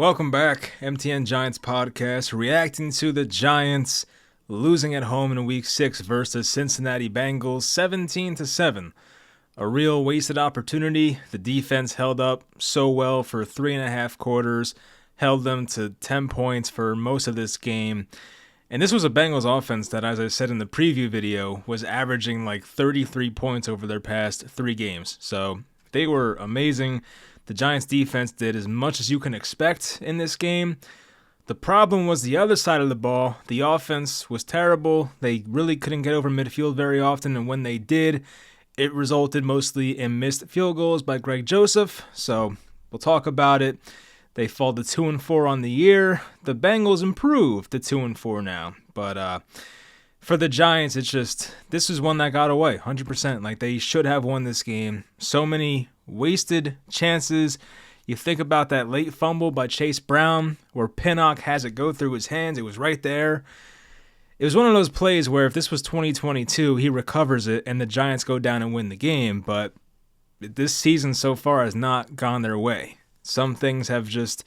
Welcome back, MTN Giants podcast, reacting to the Giants losing at home in Week 6 versus Cincinnati Bengals, 17-7. A real wasted opportunity. The defense held up so well for 3.5 quarters, held them to 10 points for most of this game. And this was a Bengals offense that, as I said in the preview video, was averaging like 33 points over their past 3 games. So they were amazing. The Giants defense did as much as you can expect in this game. The problem was the other side of the ball. The offense was terrible. They really couldn't get over midfield very often, and when they did, it resulted mostly in missed field goals by Greg Joseph. So we'll talk about it. They fall to 2-4 on the year. The Bengals improved to 2-4 now. But for the Giants, this is one that got away 100%. Like, they should have won this game. So many wasted chances. You think about that late fumble by Chase Brown where Pinnock has it go through his hands. It was right there. It was one of those plays where if this was 2022, he recovers it and the Giants go down and win the game. But this season so far has not gone their way. Some things have just,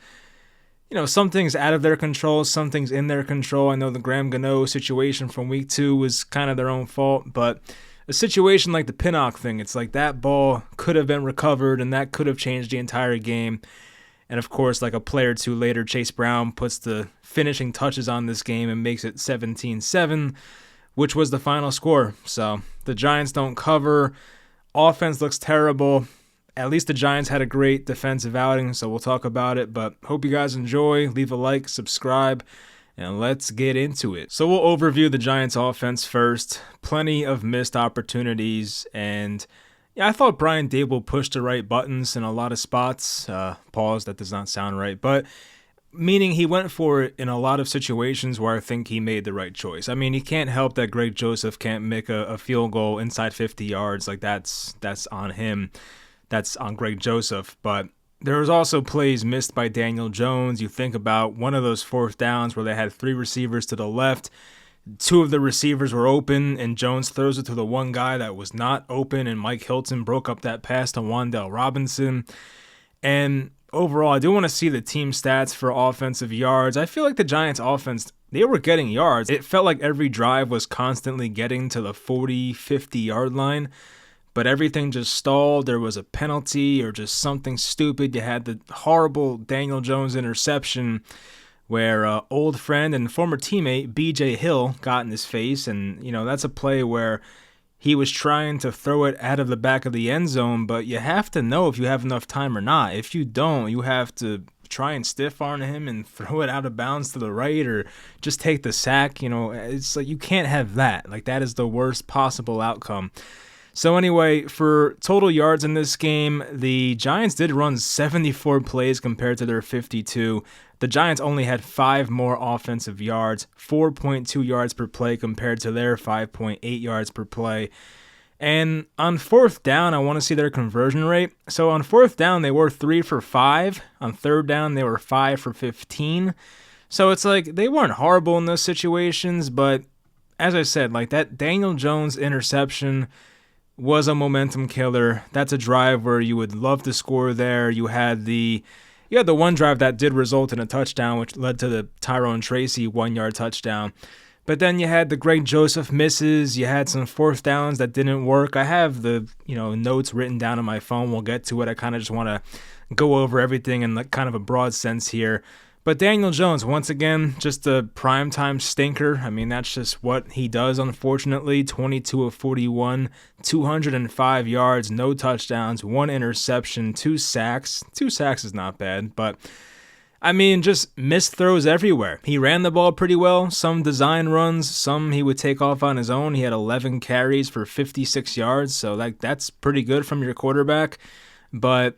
some things out of their control, some things in their control. I know the Graham Gano situation from Week 2 was kind of their own fault, but a situation like the Pinnock thing, it's like that ball could have been recovered and that could have changed the entire game. And of course, like a play or two later, Chase Brown puts the finishing touches on this game and makes it 17-7, which was the final score. So the Giants don't cover. Offense looks terrible. At least the Giants had a great defensive outing, so we'll talk about it. But hope you guys enjoy. Leave a like, subscribe, and let's get into it. So we'll overview the Giants offense first. Plenty of missed opportunities, and I thought Brian Dable pushed the right buttons in a lot of spots. Pause, that does not sound right, but meaning he went for it in a lot of situations where I think he made the right choice. I mean, he can't help that Greg Joseph can't make a field goal inside 50 yards. Like, that's on him. That's on Greg Joseph, but there was also plays missed by Daniel Jones. You think about one of those 4th downs where they had 3 receivers to the left. 2 of the receivers were open, and Jones throws it to the one guy that was not open, and Mike Hilton broke up that pass to Wan'Dale Robinson. And overall, I do want to see the team stats for offensive yards. I feel like the Giants offense, they were getting yards. It felt like every drive was constantly getting to the 40, 50-yard line. But everything just stalled. There was a penalty or just something stupid. You had the horrible Daniel Jones interception where old friend and former teammate B.J. Hill got in his face. And, that's a play where he was trying to throw it out of the back of the end zone. But you have to know if you have enough time or not. If you don't, you have to try and stiff arm him and throw it out of bounds to the right or just take the sack. It's like you can't have that. Like, that is the worst possible outcome. So anyway, for total yards in this game, the Giants did run 74 plays compared to their 52. The Giants only had 5 more offensive yards, 4.2 yards per play compared to their 5.8 yards per play. And on 4th down, I want to see their conversion rate. So on 4th down, they were 3 for 5. On 3rd down, they were 5 for 15. So it's like they weren't horrible in those situations, but as I said, like that Daniel Jones interception was a momentum killer. That's a drive where you would love to score there. You had the one drive that did result in a touchdown, which led to the Tyrone Tracy 1-yard touchdown. But then you had the Greg Joseph misses. You had some 4th downs that didn't work. I have the notes written down on my phone. We'll get to it. I kind of just want to go over everything in like kind of a broad sense here. But Daniel Jones, once again, just a primetime stinker. I mean, that's just what he does, unfortunately. 22 of 41, 205 yards, no touchdowns, 1 interception, 2 sacks. 2 sacks is not bad, but I mean, just missed throws everywhere. He ran the ball pretty well, some design runs, some he would take off on his own. He had 11 carries for 56 yards, so that's pretty good from your quarterback. But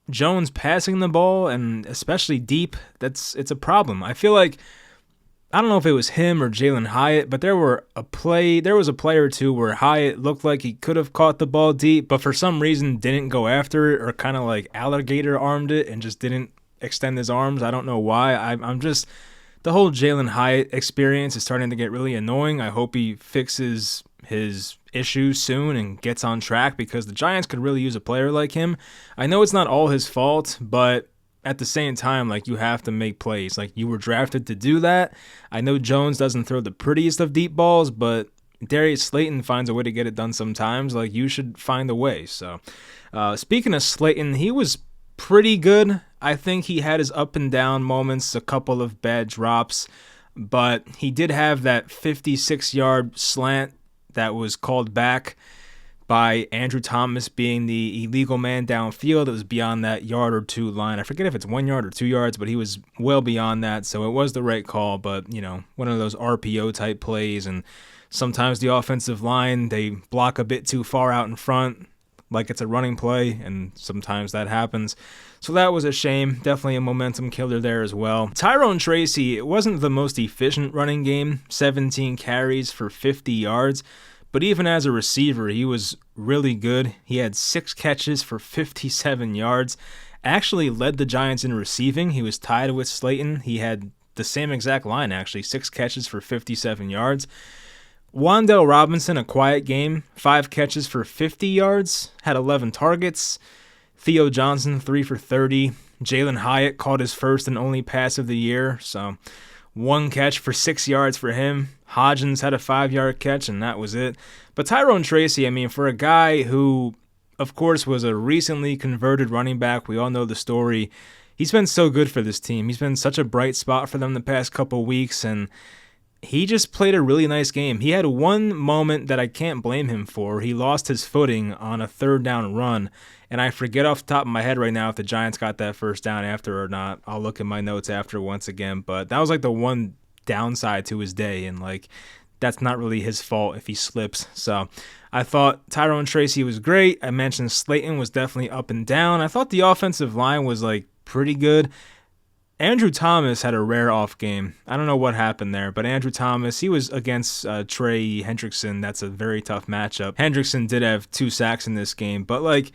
Jones passing the ball, and especially deep, it's a problem. I feel like, I don't know if it was him or Jalen Hyatt, but there was a play or two where Hyatt looked like he could have caught the ball deep, but for some reason didn't go after it, or kind of like alligator armed it and just didn't extend his arms. I don't know why. I'm just, the whole Jalen Hyatt experience is starting to get really annoying. I hope he fixes his issues soon and gets on track, because the Giants could really use a player like him. I know it's not all his fault, but at the same time, like, you have to make plays. Like, you were drafted to do that. I know Jones doesn't throw the prettiest of deep balls, but Darius Slayton finds a way to get it done sometimes. Like, you should find a way. So, speaking of Slayton, he was pretty good. I think he had his up and down moments, a couple of bad drops, but he did have that 56-yard slant that was called back by Andrew Thomas being the illegal man downfield. It was beyond that yard or two line. I forget if it's 1 yard or 2 yards, but he was well beyond that, so it was the right call. But, you know, one of those RPO type plays, and sometimes the offensive line, they block a bit too far out in front, like it's a running play, and sometimes that happens. So that was a shame. Definitely a momentum killer there as well. Tyrone Tracy, it wasn't the most efficient running game, 17 carries for 50 yards. But even as a receiver, he was really good. He had 6 catches for 57 yards. Actually led the Giants in receiving. He was tied with Slayton. He had the same exact line, actually. 6 catches for 57 yards. Wan'Dale Robinson, a quiet game. 5 catches for 50 yards. Had 11 targets. Theo Johnson, 3 for 30. Jalen Hyatt caught his first and only pass of the year. So 1 catch for 6 yards for him. Hodgins had a 5-yard catch, and that was it. But Tyrone Tracy, I mean, for a guy who, of course, was a recently converted running back, we all know the story. He's been so good for this team. He's been such a bright spot for them the past couple weeks, and he just played a really nice game. He had one moment that I can't blame him for. He lost his footing on a 3rd down run, and I forget off the top of my head right now if the Giants got that first down after or not. I'll look at my notes after once again, but that was like the one downside to his day, and like that's not really his fault if he slips. So I thought Tyrone Tracy was great. I mentioned Slayton was definitely up and down. I thought the offensive line was like pretty good. Andrew Thomas had a rare off game. I don't know what happened there, but Andrew Thomas, he was against Trey Hendrickson. That's a very tough matchup. Hendrickson did have 2 sacks in this game, but like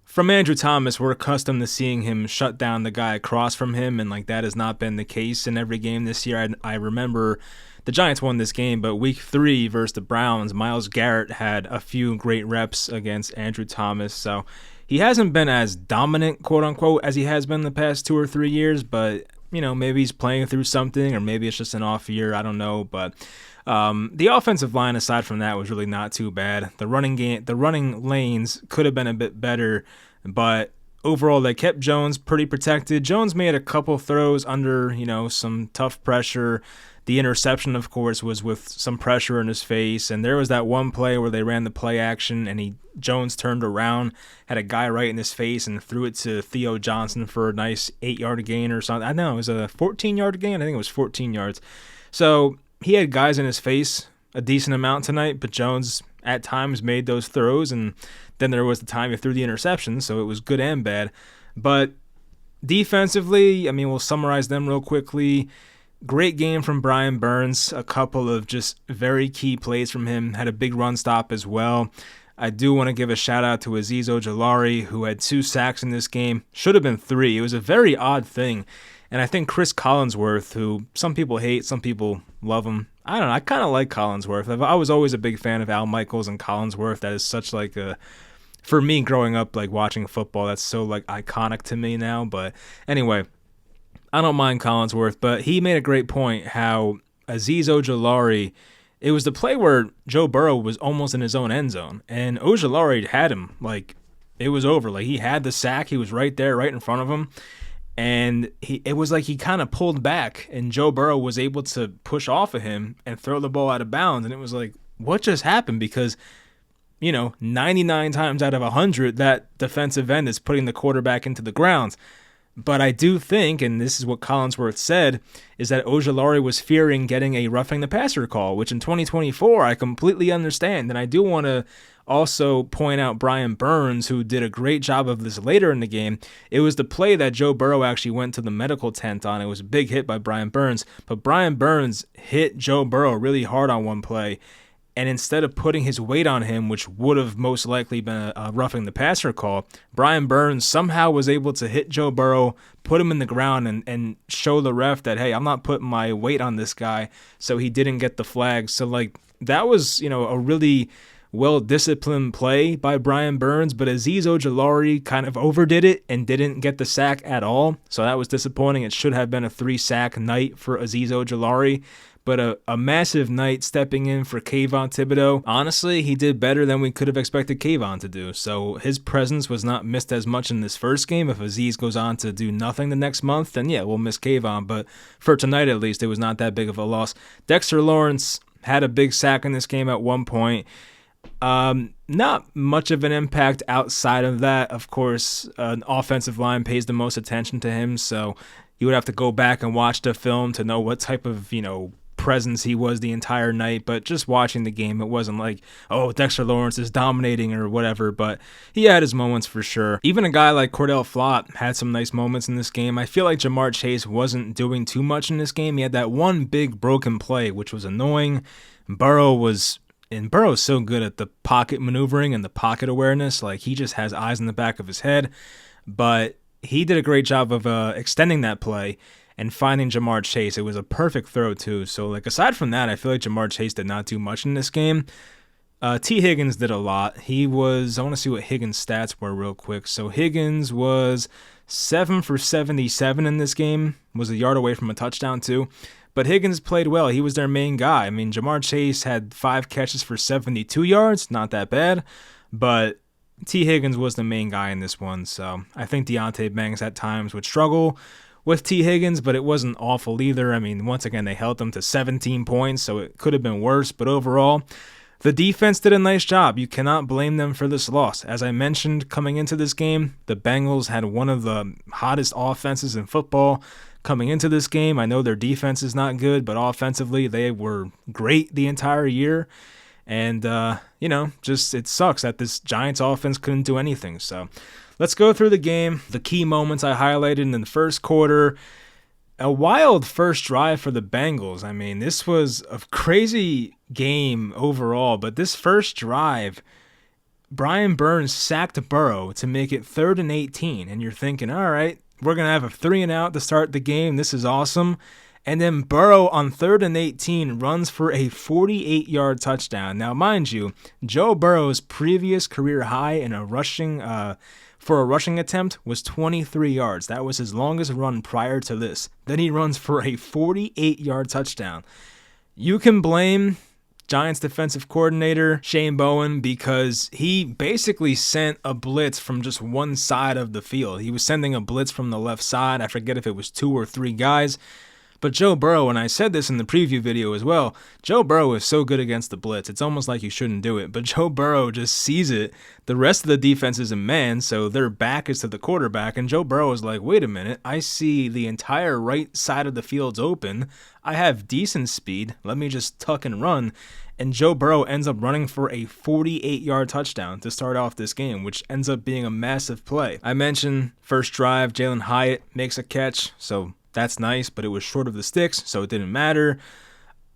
from Andrew Thomas, we're accustomed to seeing him shut down the guy across from him, and like that has not been the case in every game this year. I remember the Giants won this game, but week 3 versus the Browns, Myles Garrett had a few great reps against Andrew Thomas. So he hasn't been as dominant, quote unquote, as he has been the past 2 or 3 years, but you know, maybe he's playing through something, or maybe it's just an off year. I don't know, but the offensive line, aside from that, was really not too bad. The running lanes could have been a bit better, but overall, they kept Jones pretty protected. Jones made a couple throws under, you know, some tough pressure. The interception, of course, was with some pressure in his face, and there was that one play where they ran the play action, and Jones turned around, had a guy right in his face, and threw it to Theo Johnson for a nice 8-yard gain or something. I know, it was a 14-yard gain. I think it was 14 yards. So he had guys in his face a decent amount tonight, but Jones at times made those throws, and then there was the time he threw the interception, so it was good and bad. But defensively, I mean, we'll summarize them real quickly. Great game from Brian Burns. A couple of just very key plays from him. Had a big run stop as well. I do want to give a shout out to Azeez Ojulari, who had 2 sacks in this game. Should have been 3. It was a very odd thing. And I think Chris Collinsworth, who some people hate, some people love him. I don't know. I kind of like Collinsworth. I was always a big fan of Al Michaels and Collinsworth. That is such like a, for me growing up, like watching football, that's so like iconic to me now. But anyway, I don't mind Collinsworth, but he made a great point how Azeez Ojulari, it was the play where Joe Burrow was almost in his own end zone, and Ojulari had him. Like, it was over. Like, he had the sack. He was right there, right in front of him. And it was like he kind of pulled back, and Joe Burrow was able to push off of him and throw the ball out of bounds. And it was like, what just happened? Because, you know, 99 times out of 100, that defensive end is putting the quarterback into the ground. But I do think, and this is what Collinsworth said, is that Ojulari was fearing getting a roughing the passer call, which in 2024 I completely understand. And I do want to also point out Brian Burns, who did a great job of this later in the game. It was the play that Joe Burrow actually went to the medical tent on. It was a big hit by Brian Burns, but Brian Burns hit Joe Burrow really hard on one play. And instead of putting his weight on him, which would have most likely been a roughing the passer call, Brian Burns somehow was able to hit Joe Burrow, put him in the ground, and show the ref that, hey, I'm not putting my weight on this guy, so he didn't get the flag. So, like, that was, you know, a really well-disciplined play by Brian Burns, but Azeez Ojulari kind of overdid it and didn't get the sack at all, so that was disappointing. It should have been a 3-sack night for Azeez Ojulari, but a massive night stepping in for Kayvon Thibodeaux. Honestly, he did better than we could have expected Kayvon to do, so his presence was not missed as much in this first game. If Azeez goes on to do nothing the next month, then yeah, we'll miss Kayvon, but for tonight at least, it was not that big of a loss. Dexter Lawrence had a big sack in this game at one point. Not much of an impact outside of that. Of course, an offensive line pays the most attention to him, so you would have to go back and watch the film to know what type of, presence he was the entire night. But just watching the game, it wasn't like, oh, Dexter Lawrence is dominating or whatever, but he had his moments for sure. Even a guy like Cordell Flott had some nice moments in this game. I feel like Jamar Chase wasn't doing too much in this game. He had that one big broken play, which was annoying. Burrow's so good at the pocket maneuvering and the pocket awareness. Like, he just has eyes in the back of his head. But he did a great job of extending that play and finding Jamar Chase. It was a perfect throw, too. So, aside from that, I feel like Jamar Chase did not do much in this game. T. Higgins did a lot. I want to see what Higgins' stats were real quick. So, Higgins was 7 for 77 in this game, was a yard away from a touchdown, too. But Higgins played well. He was their main guy. I mean, Jamar Chase had 5 catches for 72 yards. Not that bad. But T. Higgins was the main guy in this one. So I think Deonte Banks at times would struggle with T. Higgins, but it wasn't awful either. I mean, once again, they held them to 17 points, so it could have been worse. But overall, the defense did a nice job. You cannot blame them for this loss. As I mentioned coming into this game, the Bengals had one of the hottest offenses in football coming into this game. I know their defense is not good, but offensively, they were great the entire year. And, it sucks that this Giants offense couldn't do anything. So let's go through the game. The key moments I highlighted in the first quarter. A wild first drive for the Bengals. I mean, this was a crazy game overall, but this first drive, Brian Burns sacked Burrow to make it 3rd and 18. And you're thinking, all right, we're going to have a 3-and-out to start the game. This is awesome. And then Burrow on 3rd and 18 runs for a 48-yard touchdown. Now, mind you, Joe Burrow's previous career high in a rushing attempt was 23 yards. That was his longest run prior to this. Then he runs for a 48-yard touchdown. You can blame Giants defensive coordinator Shane Bowen because he basically sent a blitz from just one side of the field. He was sending a blitz from the left side. I forget if it was 2 or 3 guys. But Joe Burrow, and I said this in the preview video as well, Joe Burrow is so good against the blitz. It's almost like you shouldn't do it. But Joe Burrow just sees it. The rest of the defense is in man, so their back is to the quarterback. And Joe Burrow is like, wait a minute, I see the entire right side of the field's open. I have decent speed. Let me just tuck and run. And Joe Burrow ends up running for a 48-yard touchdown to start off this game, which ends up being a massive play. I mentioned first drive, Jalen Hyatt makes a catch, so that's nice, but it was short of the sticks, so it didn't matter.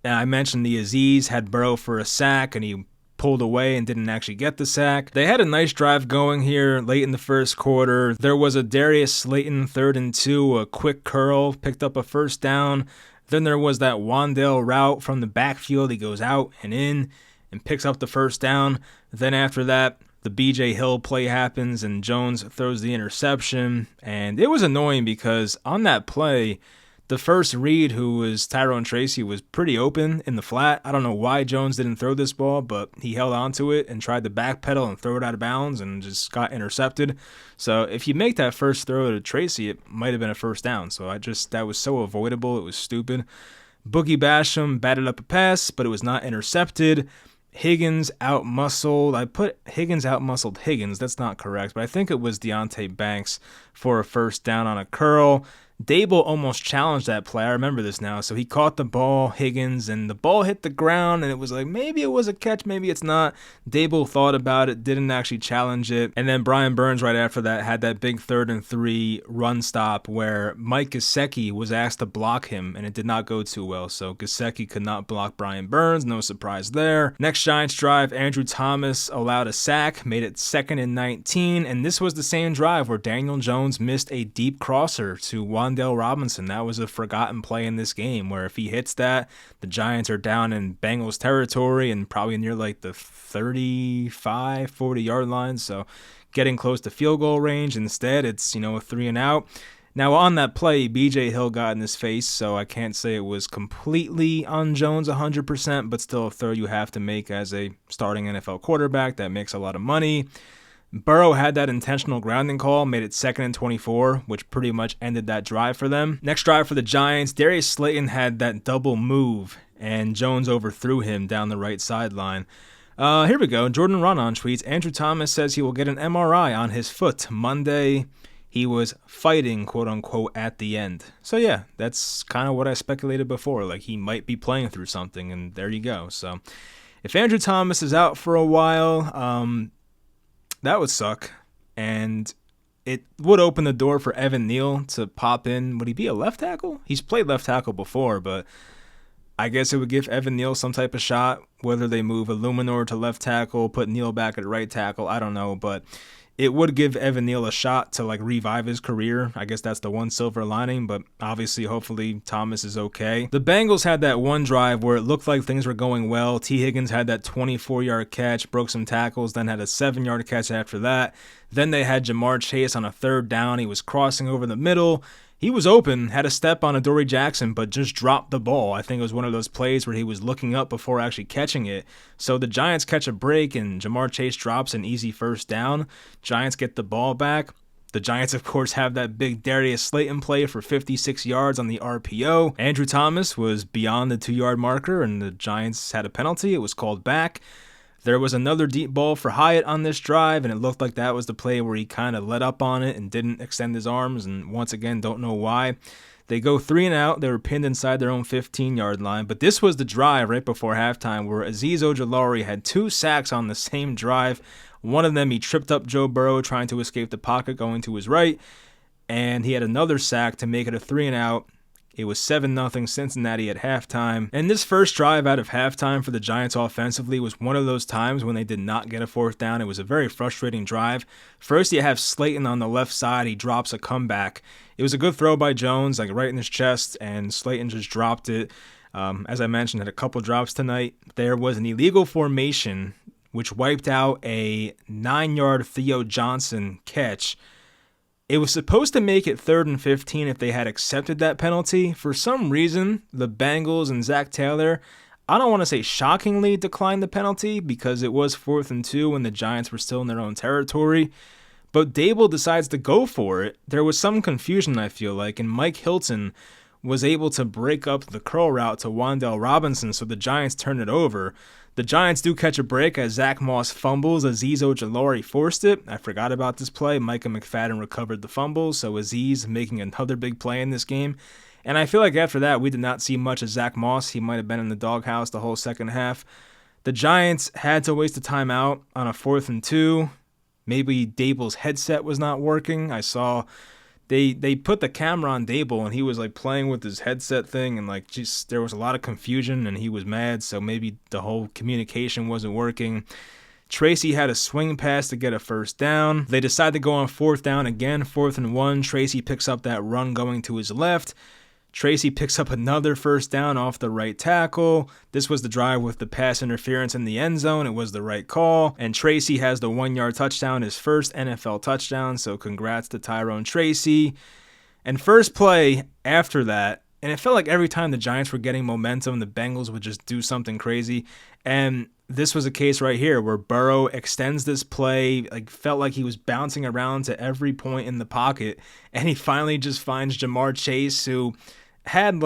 And I mentioned the Azeez had Burrow for a sack, and he pulled away and didn't actually get the sack. They had a nice drive going here late in the first quarter. There was a Darius Slayton 3rd and 2, a quick curl, picked up a first down. Then there was that Wan'Dale route from the backfield. He goes out and in and picks up the first down. Then after that, the B.J. Hill play happens and Jones throws the interception. And it was annoying because on that play, the first read, who was Tyrone Tracy, was pretty open in the flat. I don't know why Jones didn't throw this ball, but he held onto it and tried to backpedal and throw it out of bounds and just got intercepted. So if you make that first throw to Tracy, it might have been a first down. So that was so avoidable. It was stupid. Boogie Basham batted up a pass, but it was not intercepted. Higgins outmuscled. I put Higgins outmuscled Higgins. That's not correct, but I think it was Deonte Banks for a first down on a curl. Dable almost challenged that play. I remember this now. So he caught the ball, Higgins, and the ball hit the ground, and it was like, maybe it was a catch, maybe it's not. Dable thought about it, didn't actually challenge it. And then Brian Burns right after that had that big 3rd and 3 run stop where Mike Gesicki was asked to block him, and it did not go too well. So Gesicki could not block Brian Burns. No surprise there. Next Giants drive, Andrew Thomas allowed a sack, made it 2nd and 19, and this was the same drive where Daniel Jones missed a deep crosser to Wan'Dale Wan'Dale Robinson. That was a forgotten play in this game where if he hits that, the Giants are down in Bengals territory and probably near like the 35, 40-yard line. So getting close to field goal range. Instead, it's, a 3 and out. Now, on that play, B.J. Hill got in his face, so I can't say it was completely on Jones 100%, but still a throw you have to make as a starting NFL quarterback that makes a lot of money. Burrow had that intentional grounding call, made it 2nd and 24, which pretty much ended that drive for them. Next drive for the Giants, Darius Slayton had that double move, and Jones overthrew him down the right sideline. Here we go. Jordan Ronan tweets, Andrew Thomas says he will get an MRI on his foot Monday. He was fighting, quote-unquote, at the end. So, yeah, that's kind of what I speculated before. Like, he might be playing through something, and there you go. So, if Andrew Thomas is out for a while, that would suck. And it would open the door for Evan Neal to pop in. Would he be a left tackle? He's played left tackle before, but I guess it would give Evan Neal some type of shot, whether they move Illuminor to left tackle, put Neal back at right tackle. I don't know, but it would give Evan Neal a shot to revive his career. I guess that's the one silver lining, but obviously, hopefully, Thomas is okay. The Bengals had that one drive where it looked like things were going well. T. Higgins had that 24-yard catch, broke some tackles, then had a 7-yard catch after that. Then they had Jamar Chase on a 3rd down. He was crossing over the middle. He was open, had a step on Adoree Jackson, but just dropped the ball. I think it was one of those plays where he was looking up before actually catching it. So the Giants catch a break, and Jamar Chase drops an easy 1st down. Giants get the ball back. The Giants, of course, have that big Darius Slayton play for 56 yards on the RPO. Andrew Thomas was beyond the 2-yard marker, and the Giants had a penalty. It was called back. There was another deep ball for Hyatt on this drive, and it looked like that was the play where he kind of let up on it and didn't extend his arms, and once again, don't know why. They go 3 and out. They were pinned inside their own 15-yard line, but this was the drive right before halftime where Azeez Ojulari had 2 sacks on the same drive. One of them, he tripped up Joe Burrow trying to escape the pocket going to his right, and he had another sack to make it a 3 and out. It was 7-0 Cincinnati at halftime. And this first drive out of halftime for the Giants offensively was one of those times when they did not get a 4th down. It was a very frustrating drive. First, you have Slayton on the left side. He drops a comeback. It was a good throw by Jones, right in his chest, and Slayton just dropped it. As I mentioned, had a couple drops tonight. There was an illegal formation, which wiped out a 9-yard Theo Johnson catch. It was supposed to make it 3rd and 15 if they had accepted that penalty. For some reason, the Bengals and Zach Taylor, I don't want to say shockingly, declined the penalty because it was 4th and 2 when the Giants were still in their own territory. But Dable decides to go for it. There was some confusion, I feel like, and Mike Hilton was able to break up the curl route to Wan'Dale Robinson, so the Giants turned it over. The Giants do catch a break as Zach Moss fumbles. Azeez Ojulari forced it. I forgot about this play. Micah McFadden recovered the fumble, so Azeez making another big play in this game. And I feel like after that, we did not see much of Zach Moss. He might have been in the doghouse the whole second half. The Giants had to waste a timeout on a 4th and 2. Maybe Dable's headset was not working. I saw they put the camera on Dable, and he was playing with his headset thing, and there was a lot of confusion, and he was mad, so maybe the whole communication wasn't working. Tracy had a swing pass to get a 1st down. They decide to go on 4th down again, 4th and 1. Tracy picks up that run going to his left. Tracy picks up another 1st down off the right tackle. This was the drive with the pass interference in the end zone. It was the right call. And Tracy has the 1-yard touchdown, his first NFL touchdown. So congrats to Tyrone Tracy. And first play after that, and it felt like every time the Giants were getting momentum, the Bengals would just do something crazy. And this was a case right here where Burrow extends this play, felt like he was bouncing around to every point in the pocket. And he finally just finds Jamar Chase, who had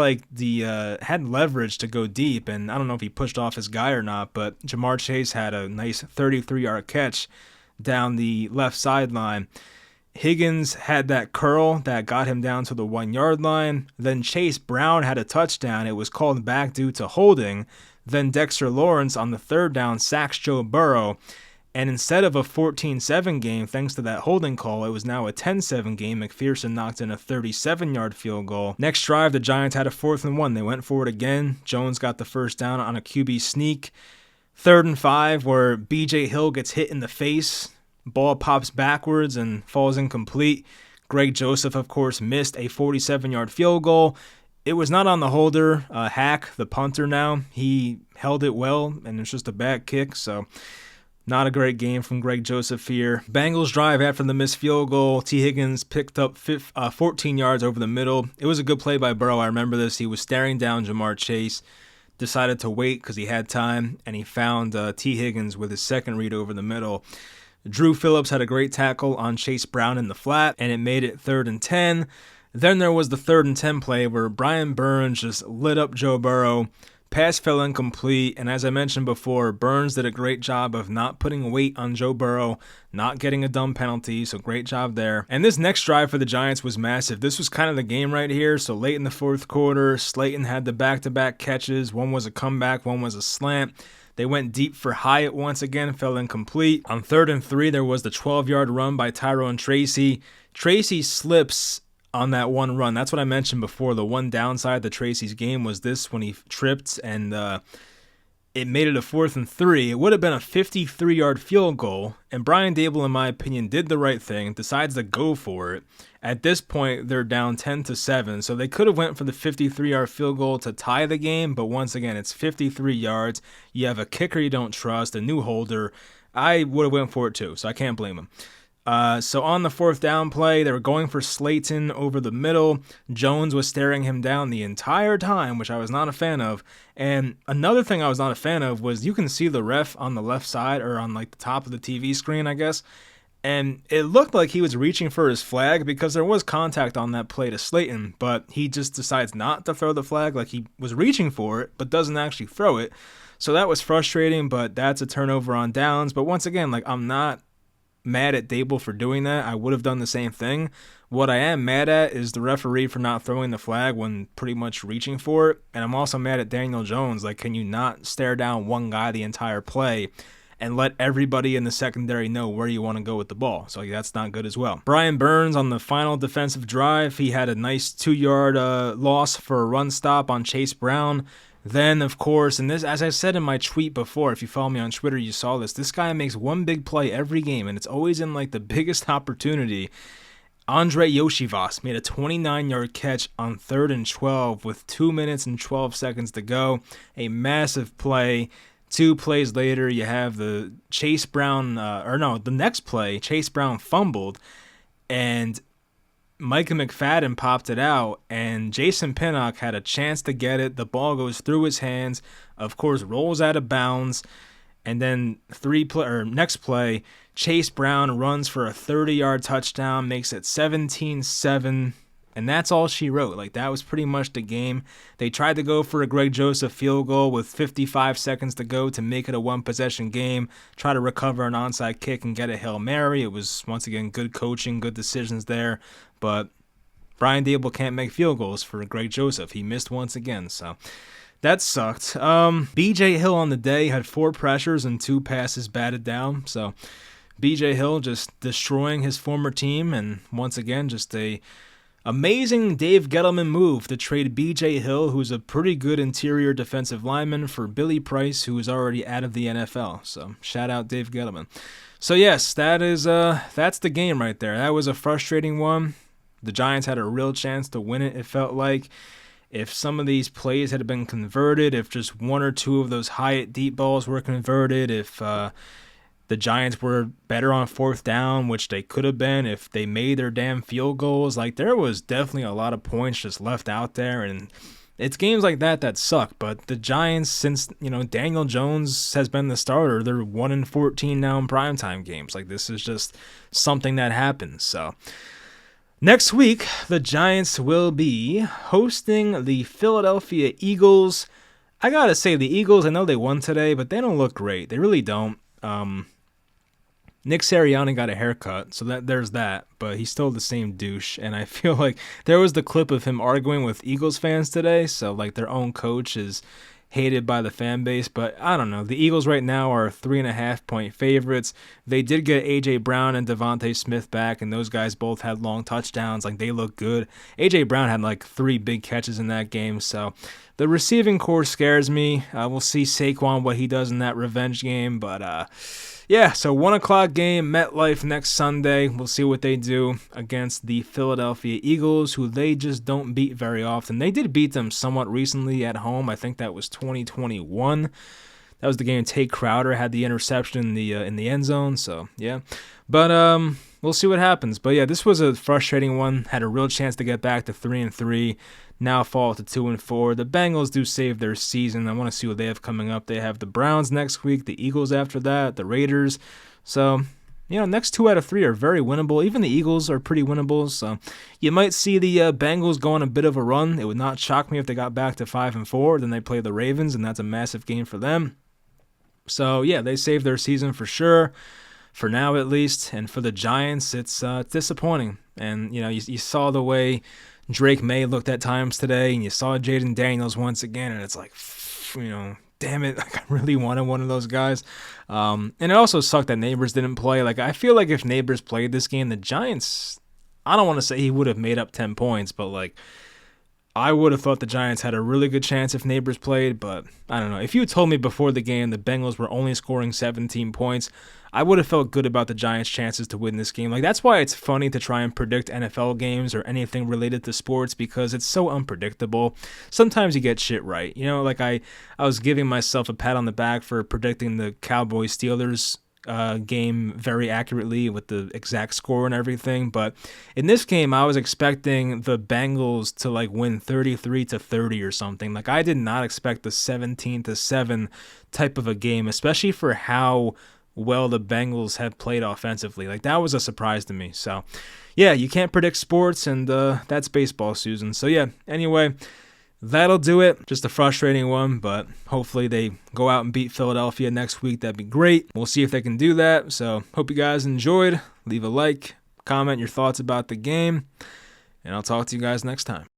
had leverage to go deep, and I don't know if he pushed off his guy or not, but Jamar Chase had a nice 33-yard catch down the left sideline. Higgins had that curl that got him down to the 1-yard line. Then Chase Brown had a touchdown. It was called back due to holding. Then Dexter Lawrence on the 3rd down sacks Joe Burrow. And instead of a 14-7 game, thanks to that holding call, it was now a 10-7 game. McPherson knocked in a 37-yard field goal. Next drive, the Giants had a 4th and 1. They went for it again. Jones got the 1st down on a QB sneak. 3rd and 5, where B.J. Hill gets hit in the face. Ball pops backwards and falls incomplete. Greg Joseph, of course, missed a 47-yard field goal. It was not on the holder. Hack, the punter now, he held it well, and it's just a bad kick, so not a great game from Greg Joseph here. Bengals drive after the missed field goal. T. Higgins picked up 14 yards over the middle. It was a good play by Burrow. I remember this. He was staring down Jamar Chase, decided to wait because he had time, and he found T. Higgins with his second read over the middle. Drew Phillips had a great tackle on Chase Brown in the flat, and it made it 3rd and 10. Then there was the 3rd and 10 play where Brian Burns just lit up Joe Burrow. Pass fell incomplete, and as I mentioned before, Burns did a great job of not putting weight on Joe Burrow, not getting a dumb penalty, so great job there. And this next drive for the Giants was massive. This was kind of the game right here, so late in the 4th quarter, Slayton had the back-to-back catches. One was a comeback, one was a slant. They went deep for Hyatt once again, fell incomplete. On 3rd and 3, there was the 12-yard run by Tyrone Tracy. Tracy slips on that one run. That's what I mentioned before. The one downside to Tracy's game was this, when he tripped and it made it a 4th and 3. It would have been a 53-yard field goal, and Brian Dable, in my opinion, did the right thing, decides to go for it. At this point, they're down 10-7, so they could have went for the 53-yard field goal to tie the game, but once again, it's 53 yards. You have a kicker you don't trust, a new holder. I would have went for it too, so I can't blame him. So on the 4th down play, they were going for Slayton over the middle. Jones was staring him down the entire time, which I was not a fan of. And another thing I was not a fan of was you can see the ref on the left side, or on like the top of the TV screen, I guess. And it looked like he was reaching for his flag because there was contact on that play to Slayton, but he just decides not to throw the flag. Like, he was reaching for it, but doesn't actually throw it. So that was frustrating, but that's a turnover on downs. But once again, like, I'm not mad at Dable for doing that. I would have done the same thing. What I am mad at is the referee for not throwing the flag when pretty much reaching for it. And I'm also mad at Daniel Jones. Like, can you not stare down one guy the entire play and let everybody in the secondary know where you want to go with the ball? So that's not good as well. Brian Burns on the final defensive drive, he had a nice 2-yard loss for a run stop on Chase Brown. Then, of course, and this, as I said in my tweet before, if you follow me on Twitter, you saw this guy makes one big play every game, and it's always in like the biggest opportunity. Andre Yoshivas made a 29-yard catch on 3rd and 12 with 2 minutes and 12 seconds to go. A massive play. 2 plays later, you have the Chase Brown, the next play, Chase Brown fumbled, and Micah McFadden popped it out, and Jason Pinnock had a chance to get it. The ball goes through his hands, of course, rolls out of bounds, and then next play, Chase Brown runs for a 30-yard touchdown, makes it 17-7, and that's all she wrote. Like, that was pretty much the game. They tried to go for a Greg Joseph field goal with 55 seconds to go to make it a one-possession game, try to recover an onside kick and get a Hail Mary. It was, once again, good coaching, good decisions there. But Brian Dable can't make field goals for Greg Joseph. He missed once again, so that sucked. B.J. Hill on the day had 4 pressures and 2 passes batted down. So B.J. Hill just destroying his former team, and once again, just a amazing Dave Gettleman move to trade B.J. Hill, who's a pretty good interior defensive lineman, for Billy Price, who is already out of the NFL. So shout out Dave Gettleman. So yes, that's the game right there. That was a frustrating one. The Giants had a real chance to win it, it felt like. If some of these plays had been converted, if just 1 or 2 of those Hyatt deep balls were converted, if the Giants were better on 4th down, which they could have been if they made their damn field goals, like, there was definitely a lot of points just left out there, and it's games like that suck. But the Giants, since Daniel Jones has been the starter, they're 1-14 now in primetime games. Like, this is just something that happens. So next week, the Giants will be hosting the Philadelphia Eagles. I gotta say, the Eagles, I know they won today, but they don't look great. They really don't. Nick Sirianni got a haircut, so there's that, but he's still the same douche, and I feel like there was the clip of him arguing with Eagles fans today, so like their own coach is hated by the fan base, but I don't know. The Eagles right now are 3.5-point favorites. They did get A.J. Brown and Devontae Smith back, and those guys both had long touchdowns. Like, they look good. A.J. Brown had like 3 big catches in that game, so the receiving core scares me. We'll see Saquon, what he does in that revenge game, but yeah, so 1 o'clock game, MetLife next Sunday. We'll see what they do against the Philadelphia Eagles, who they just don't beat very often. They did beat them somewhat recently at home. I think that was 2021. That was the game Tate Crowder had the interception in the end zone, so yeah. But we'll see what happens. But yeah, this was a frustrating one. Had a real chance to get back to 3-3. Now fall to 2-4. The Bengals do save their season. I want to see what they have coming up. They have the Browns next week, the Eagles after that, the Raiders. So, next 2 out of 3 are very winnable. Even the Eagles are pretty winnable. So you might see the Bengals go on a bit of a run. It would not shock me if they got back to 5-4. Then they play the Ravens, and that's a massive game for them. So yeah, they saved their season for sure. For now, at least. And for the Giants, it's disappointing. And, you saw the way Drake May looked at times today, and you saw Jaden Daniels once again, and it's like, damn it, like I really wanted one of those guys. And it also sucked that Neighbors didn't play. Like, I feel like if Neighbors played this game, the Giants, I don't want to say he would have made up 10 points, but like, I would have thought the Giants had a really good chance if Neighbors played, but I don't know. If you had told me before the game the Bengals were only scoring 17 points, I would have felt good about the Giants' chances to win this game. Like, that's why it's funny to try and predict NFL games or anything related to sports, because it's so unpredictable. Sometimes you get shit right. Like I was giving myself a pat on the back for predicting the Cowboys-Steelers game very accurately with the exact score and everything, but in this game I was expecting the Bengals to like win 33-30 or something. Like, I did not expect the 17-7 type of a game, especially for how well the Bengals have played offensively. Like, that was a surprise to me. So yeah, you can't predict sports, and that's baseball, Susan. So yeah, anyway, that'll do it. Just a frustrating one, but hopefully they go out and beat Philadelphia next week. That'd be great. We'll see if they can do that. So hope you guys enjoyed. Leave a like, comment your thoughts about the game, and I'll talk to you guys next time.